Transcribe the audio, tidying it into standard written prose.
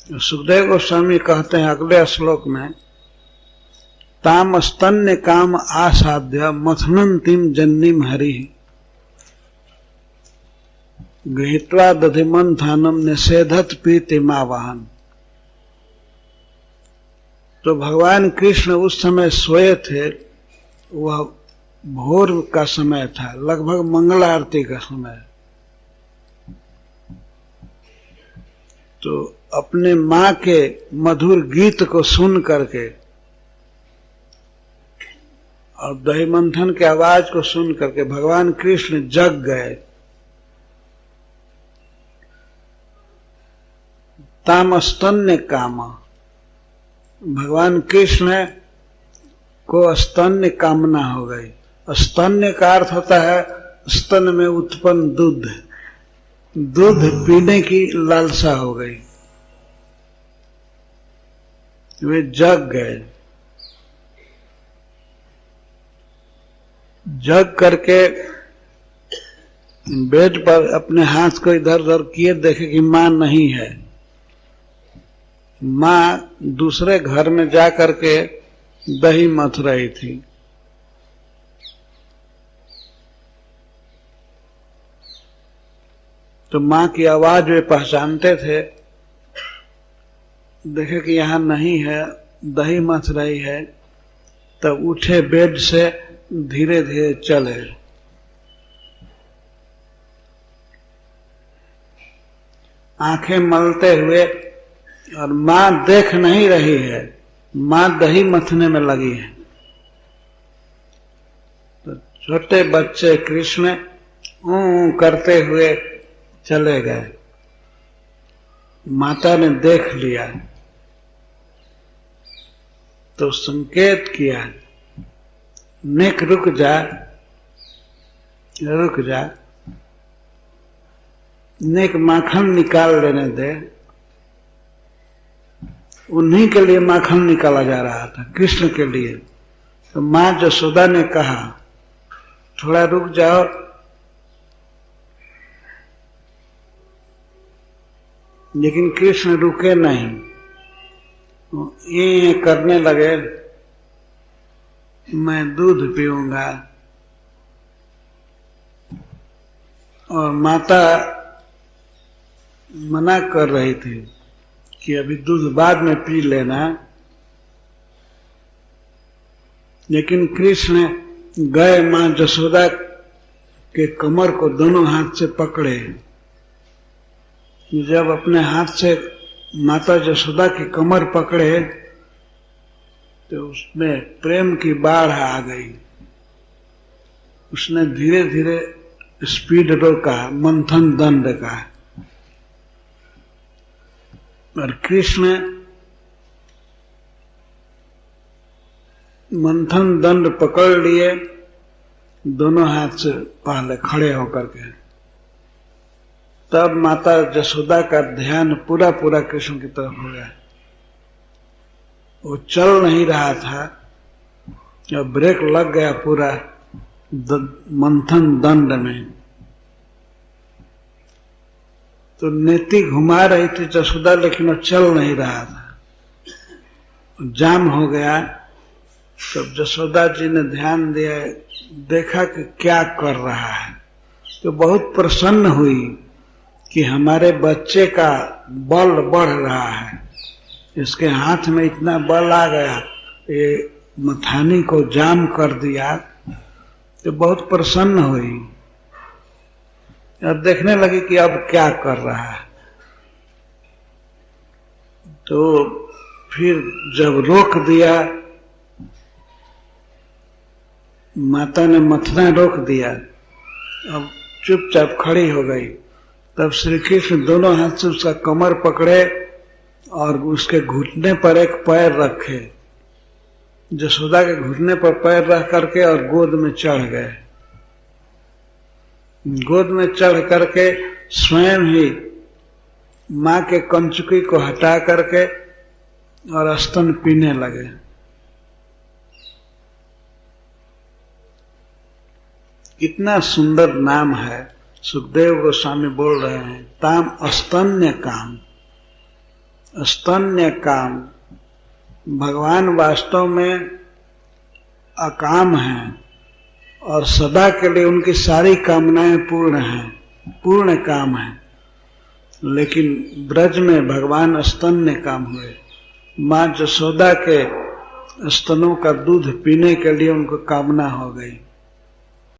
सुखदेव गोस्वामी कहते हैं अगले श्लोक में, ताम स्तन्य काम आसाध्य मथनंतिम जन्नीम हरि गृहीत्वा दधिमंथानम निषेधत प्रीतिमावाहन। तो भगवान कृष्ण उस समय सोए थे, वह भोर का समय था, लगभग मंगल आरती का समय। तो अपने मां के मधुर गीत को सुन करके और दही मंथन के आवाज को सुन करके भगवान कृष्ण जग गए। ताम स्तन्य काम, भगवान कृष्ण को स्तन्य कामना हो गई। स्तन्य का अर्थ होता है स्तन में उत्पन्न दूध, दूध पीने की लालसा हो गई। वे जग गए। जग करके बेड पर अपने हाथ को इधर उधर किए, देखे कि मां नहीं है। मां दूसरे घर में जा करके दही मथ रही थी। तो मां की आवाज वे पहचानते थे, देखे कि यहां नहीं है, दही मथ रही है, तब उठे बेड से, धीरे धीरे चले। आंखें मलते हुए, और मां देख नहीं रही है, मां दही मथने में लगी है। तो छोटे बच्चे कृष्ण करते हुए चले गए। माता ने देख लिया तो संकेत किया, नेक रुक जा, रुक जा, नेक माखन निकाल लेने दे। उन्हीं के लिए माखन निकाला जा रहा था, कृष्ण के लिए। तो मां जसोदा ने कहा, थोड़ा रुक जाओ। लेकिन कृष्ण रुके नहीं, ये करने लगे, मैं दूध पीऊंगा। और माता मना कर रही थी कि अभी दूध बाद में पी लेना। लेकिन कृष्ण गए, मां जसोदा के कमर को दोनों हाथ से पकड़े। जब अपने हाथ से माता जसोदा की कमर पकड़े तो उसमें प्रेम की बाढ़ आ गई। उसने धीरे धीरे स्पीड रोका, मंथन दंड का। और कृष्ण मंथन दंड पकड़ लिए, दोनों हाथ से पहले खड़े होकर के। तब माता जसोदा का ध्यान पूरा पूरा कृष्ण की तरफ हो गया। वो चल नहीं रहा था, जब ब्रेक लग गया पूरा मंथन दंड में, तो नेति घुमा रही थी जसोदा, लेकिन वो चल नहीं रहा था, जाम हो गया। तब जसोदा जी ने ध्यान दिया, देखा कि क्या कर रहा है, तो बहुत प्रसन्न हुई कि हमारे बच्चे का बल बढ़ रहा है। इसके हाथ में इतना बल आ गया, ये मथानी को जाम कर दिया। तो बहुत प्रसन्न हुई और देखने लगी कि अब क्या कर रहा है। तो फिर जब रोक दिया, माता ने मथना रोक दिया, अब चुपचाप खड़ी हो गई। तब श्री कृष्ण दोनों हाथ से उसका कमर पकड़े और उसके घुटने पर एक पैर रखे, जसोदा के घुटने पर पैर रख करके, और गोद में चढ़ गए। गोद में चढ़ करके स्वयं ही मां के कंचुकी को हटा करके और स्तन पीने लगे। कितना सुंदर नाम है। सुखदेव गोस्वामी बोल रहे हैं, ताम स्तन्य काम। स्तन्य काम, भगवान वास्तव में अकाम हैं और सदा के लिए उनकी सारी कामनाएं पूर्ण हैं, पूर्ण काम है। लेकिन ब्रज में भगवान स्तन्य काम हुए। माँ जसोदा के स्तनों का दूध पीने के लिए उनको कामना हो गई।